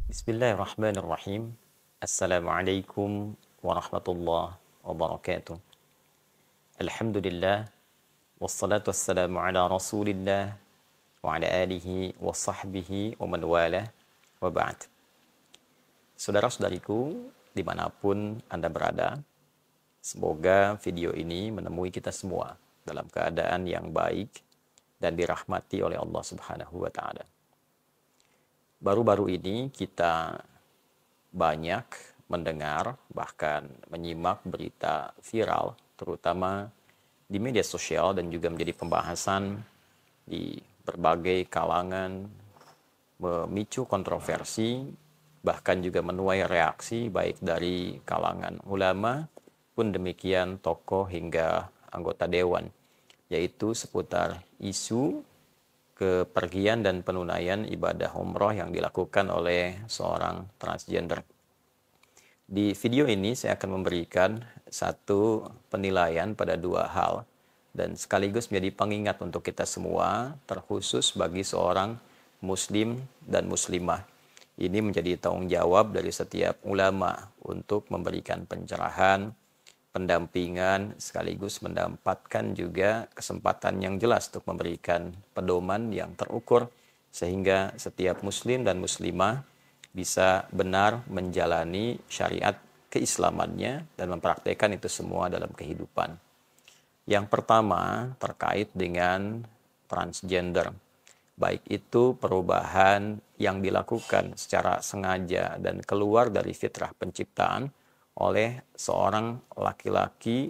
Bismillahirrahmanirrahim. Assalamualaikum warahmatullahi wabarakatuh. Alhamdulillah, wassalatu wassalamu ala rasulillah, wa ala alihi wa sahbihi wa man wala, wa ba'd. Saudara-saudariku, dimanapun Anda berada, semoga video ini menemui kita semua dalam keadaan yang baik dan dirahmati oleh Allah Subhanahu wa Ta'ala. Baru-baru ini kita banyak mendengar, bahkan menyimak berita viral, terutama di media sosial dan juga menjadi pembahasan di berbagai kalangan, memicu kontroversi, bahkan juga menuai reaksi baik dari kalangan ulama, pun demikian tokoh hingga anggota dewan, yaitu seputar isu kepergian dan penunaian ibadah umroh yang dilakukan oleh seorang transgender. Di video ini saya akan memberikan satu penilaian pada dua hal dan sekaligus menjadi pengingat untuk kita semua, terkhusus bagi seorang muslim dan muslimah. Ini menjadi tanggung jawab dari setiap ulama untuk memberikan pencerahan, pendampingan, sekaligus mendapatkan juga kesempatan yang jelas untuk memberikan pedoman yang terukur sehingga setiap muslim dan muslimah bisa benar menjalani syariat keislamannya dan mempraktekkan itu semua dalam kehidupan. Yang pertama terkait dengan transgender, baik itu perubahan yang dilakukan secara sengaja dan keluar dari fitrah penciptaan oleh seorang laki-laki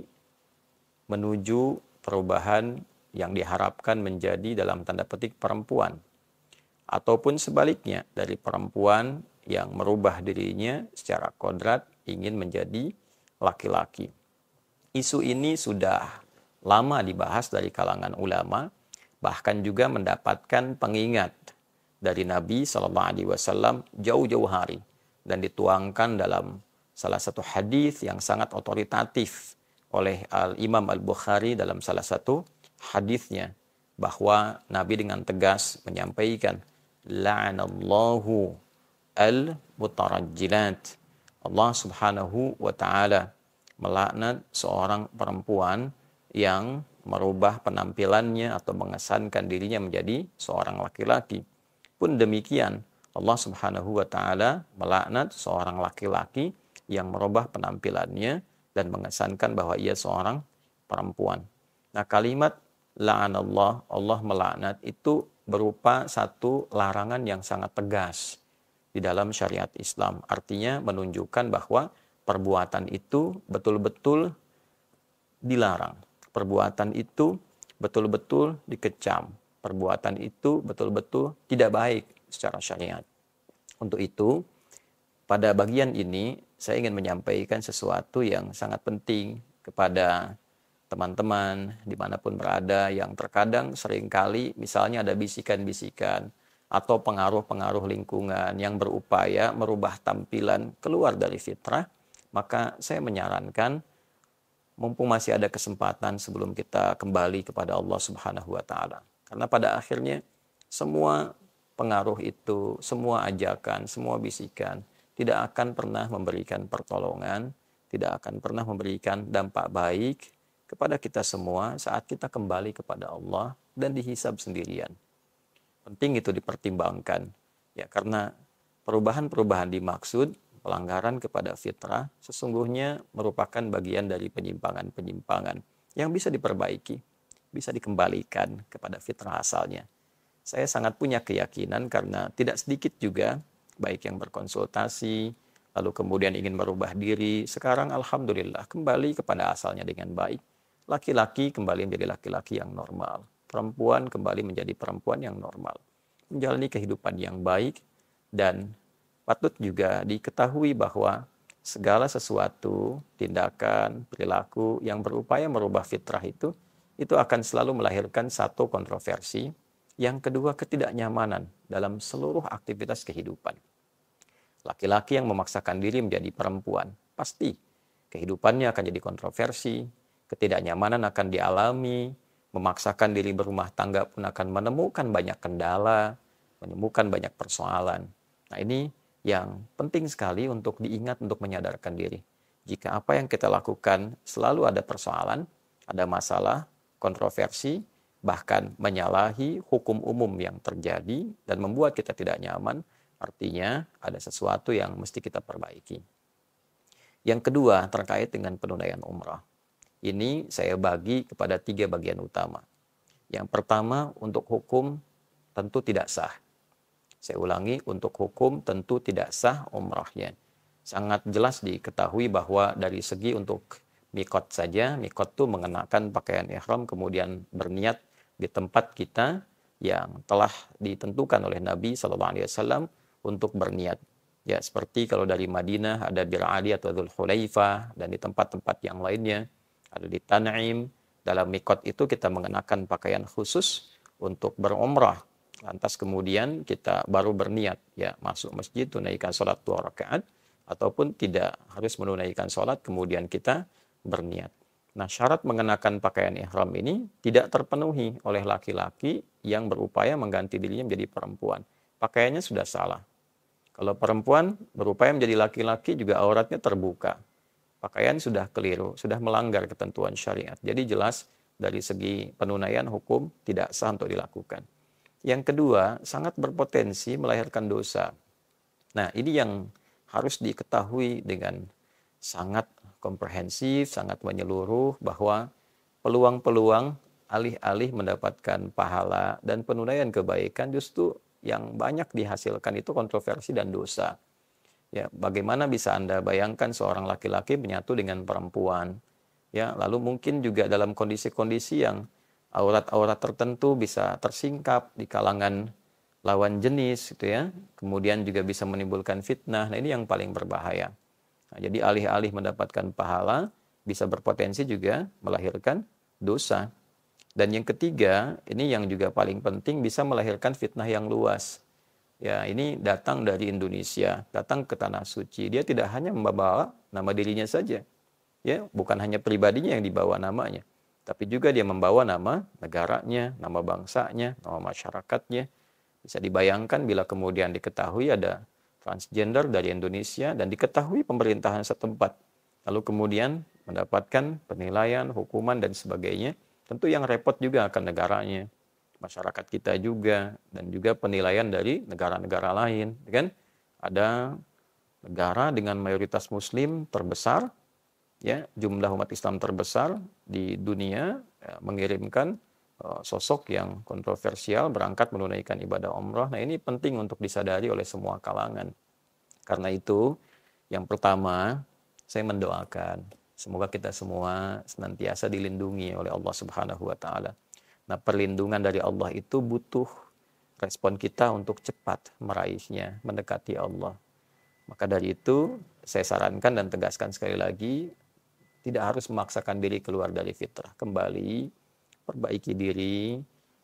menuju perubahan yang diharapkan menjadi dalam tanda petik perempuan, ataupun sebaliknya dari perempuan yang merubah dirinya secara kodrat ingin menjadi laki-laki. Isu ini sudah lama dibahas dari kalangan ulama, bahkan juga mendapatkan pengingat dari Nabi SAW jauh-jauh hari dan dituangkan dalam salah satu hadis yang sangat otoritatif oleh Imam Al-Bukhari dalam salah satu hadisnya, bahwa Nabi dengan tegas menyampaikan, la'anallahu al-mutarajjilat. Allah Subhanahu wa Ta'ala melaknat seorang perempuan yang merubah penampilannya atau mengesankan dirinya menjadi seorang laki-laki. Pun demikian, Allah Subhanahu wa Ta'ala melaknat seorang laki-laki yang merubah penampilannya dan mengesankan bahwa ia seorang perempuan. Nah, kalimat la'anallah, Allah melaknat, itu berupa satu larangan yang sangat tegas di dalam syariat Islam. Artinya menunjukkan bahwa perbuatan itu betul-betul dilarang. Perbuatan itu betul-betul dikecam. Perbuatan itu betul-betul tidak baik secara syariat. Untuk itu, pada bagian ini saya ingin menyampaikan sesuatu yang sangat penting kepada teman-teman dimanapun berada, yang terkadang seringkali misalnya ada bisikan-bisikan atau pengaruh-pengaruh lingkungan yang berupaya merubah tampilan keluar dari fitrah. Maka saya menyarankan, mumpung masih ada kesempatan sebelum kita kembali kepada Allah Subhanahu wa Ta'ala. Karena pada akhirnya semua pengaruh itu, semua ajakan, semua bisikan tidak akan pernah memberikan pertolongan, tidak akan pernah memberikan dampak baik kepada kita semua saat kita kembali kepada Allah dan dihisab sendirian. Penting itu dipertimbangkan, ya, karena perubahan-perubahan dimaksud pelanggaran kepada fitrah sesungguhnya merupakan bagian dari penyimpangan-penyimpangan yang bisa diperbaiki, bisa dikembalikan kepada fitrah asalnya. Saya sangat punya keyakinan karena tidak sedikit juga baik yang berkonsultasi, lalu kemudian ingin merubah diri, sekarang alhamdulillah kembali kepada asalnya dengan baik. Laki-laki kembali menjadi laki-laki yang normal, perempuan kembali menjadi perempuan yang normal, menjalani kehidupan yang baik. Dan patut juga diketahui bahwa segala sesuatu, tindakan, perilaku yang berupaya merubah fitrah itu akan selalu melahirkan satu kontroversi, yang kedua ketidaknyamanan dalam seluruh aktivitas kehidupan. Laki-laki yang memaksakan diri menjadi perempuan, pasti kehidupannya akan jadi kontroversi, ketidaknyamanan akan dialami, memaksakan diri berumah tangga pun akan menemukan banyak kendala, menemukan banyak persoalan. Nah, ini yang penting sekali untuk diingat, untuk menyadarkan diri. Jika apa yang kita lakukan selalu ada persoalan, ada masalah, kontroversi, bahkan menyalahi hukum umum yang terjadi dan membuat kita tidak nyaman, artinya ada sesuatu yang mesti kita perbaiki. Yang kedua, terkait dengan penunaian umrah. Ini saya bagi kepada 3 bagian utama. Yang pertama, untuk hukum tentu tidak sah. Saya ulangi, untuk hukum tentu tidak sah umrahnya. Sangat jelas diketahui bahwa dari segi untuk mikot saja, mikot itu mengenakan pakaian ihram kemudian berniat di tempat kita yang telah ditentukan oleh Nabi SAW untuk berniat. Ya, seperti kalau dari Madinah ada Bir Ali atau Dzul Hulaifah, dan di tempat-tempat yang lainnya ada di Tan'im. Dalam mikot itu kita mengenakan pakaian khusus untuk berumrah. Lantas kemudian kita baru berniat, ya, masuk masjid, tunaikan sholat 2 rakaat, ataupun tidak harus menunaikan sholat, kemudian kita berniat. Nah, syarat mengenakan pakaian ihram ini tidak terpenuhi oleh laki-laki yang berupaya mengganti dirinya menjadi perempuan. Pakaiannya sudah salah. Kalau perempuan berupaya menjadi laki-laki juga auratnya terbuka. Pakaian sudah keliru, sudah melanggar ketentuan syariat. Jadi jelas dari segi penunaian hukum tidak sah untuk dilakukan. Yang kedua, sangat berpotensi melahirkan dosa. Nah, ini yang harus diketahui dengan sangat komprehensif, sangat menyeluruh, bahwa peluang-peluang alih-alih mendapatkan pahala dan penunaian kebaikan justru yang banyak dihasilkan itu kontroversi dan dosa. Ya, bagaimana bisa Anda bayangkan seorang laki-laki menyatu dengan perempuan? Ya, lalu mungkin juga dalam kondisi-kondisi yang aurat-aurat tertentu bisa tersingkap di kalangan lawan jenis, gitu ya. Kemudian juga bisa menimbulkan fitnah. Nah, ini yang paling berbahaya. Nah, jadi alih-alih mendapatkan pahala, bisa berpotensi juga melahirkan dosa. Dan yang ketiga, ini yang juga paling penting, bisa melahirkan fitnah yang luas. Ya, ini datang dari Indonesia, datang ke Tanah Suci. Dia tidak hanya membawa nama dirinya saja. Ya, bukan hanya pribadinya yang dibawa namanya, tapi juga dia membawa nama negaranya, nama bangsanya, nama masyarakatnya. Bisa dibayangkan bila kemudian diketahui ada transgender dari Indonesia dan diketahui pemerintahan setempat, lalu kemudian mendapatkan penilaian, hukuman, dan sebagainya. Tentu yang repot juga akan negaranya, masyarakat kita juga, dan juga penilaian dari negara-negara lain. Kan? Ada negara dengan mayoritas muslim terbesar, ya, jumlah umat Islam terbesar di dunia, ya, mengirimkan sosok yang kontroversial berangkat menunaikan ibadah umrah. Nah, ini penting untuk disadari oleh semua kalangan. Karena itu, yang pertama, saya mendoakan semoga kita semua senantiasa dilindungi oleh Allah Subhanahu wa taala. Nah, perlindungan dari Allah itu butuh respon kita untuk cepat meraihnya, mendekati Allah. Maka dari itu, saya sarankan dan tegaskan sekali lagi, tidak harus memaksakan diri keluar dari fitrah. Kembali, perbaiki diri,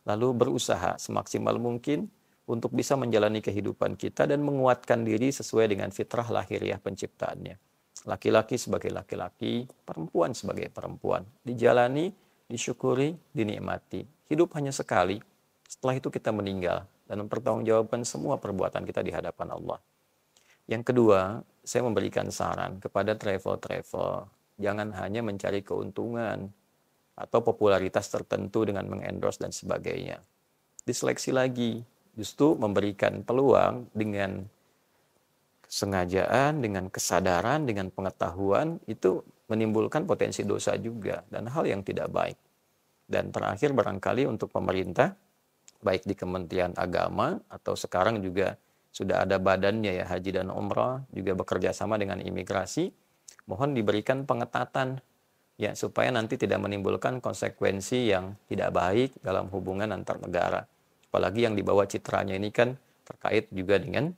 lalu berusaha semaksimal mungkin untuk bisa menjalani kehidupan kita dan menguatkan diri sesuai dengan fitrah lahiriah penciptaannya. Laki-laki sebagai laki-laki, perempuan sebagai perempuan. Dijalani, disyukuri, dinikmati. Hidup hanya sekali, setelah itu kita meninggal dan mempertanggungjawabkan semua perbuatan kita di hadapan Allah. Yang kedua, saya memberikan saran kepada travel-travel, jangan hanya mencari keuntungan atau popularitas tertentu dengan mengendorse dan sebagainya. Diseleksi lagi, justru memberikan peluang dengan kesengajaan, dengan kesadaran, dengan pengetahuan, itu menimbulkan potensi dosa juga dan hal yang tidak baik. Dan terakhir barangkali untuk pemerintah, baik di Kementerian Agama atau sekarang juga sudah ada badannya, ya, Haji dan Umrah, juga bekerja sama dengan imigrasi, mohon diberikan pengetatan, ya, supaya nanti tidak menimbulkan konsekuensi yang tidak baik dalam hubungan antar negara. Apalagi yang dibawa citranya ini kan terkait juga dengan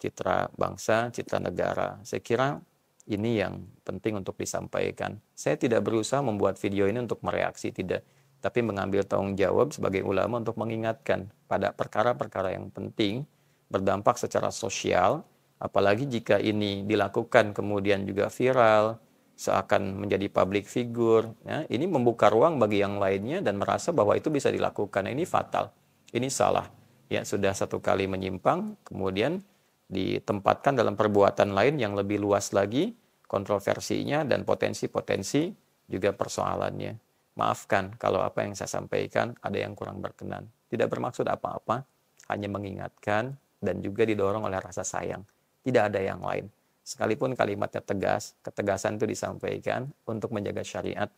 citra bangsa, citra negara. Saya kira ini yang penting untuk disampaikan. Saya tidak berusaha membuat video ini untuk mereaksi, tidak. Tapi mengambil tanggung jawab sebagai ulama untuk mengingatkan pada perkara-perkara yang penting, berdampak secara sosial, apalagi jika ini dilakukan kemudian juga viral, seakan menjadi public figure. Ya, ini membuka ruang bagi yang lainnya dan merasa bahwa itu bisa dilakukan. Ini fatal, ini salah. Ya, sudah satu kali menyimpang, kemudian ditempatkan dalam perbuatan lain yang lebih luas lagi kontroversinya dan potensi-potensi juga persoalannya. Maafkan kalau apa yang saya sampaikan ada yang kurang berkenan. Tidak bermaksud apa-apa, hanya mengingatkan dan juga didorong oleh rasa sayang. Tidak ada yang lain. Sekalipun kalimatnya tegas, ketegasan itu disampaikan untuk menjaga syariat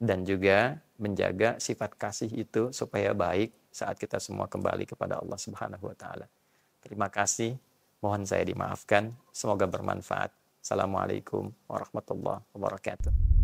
dan juga menjaga sifat kasih itu supaya baik saat kita semua kembali kepada Allah Subhanahu wa taala. Terima kasih. Mohon saya dimaafkan. Semoga bermanfaat. Assalamualaikum warahmatullahi wabarakatuh.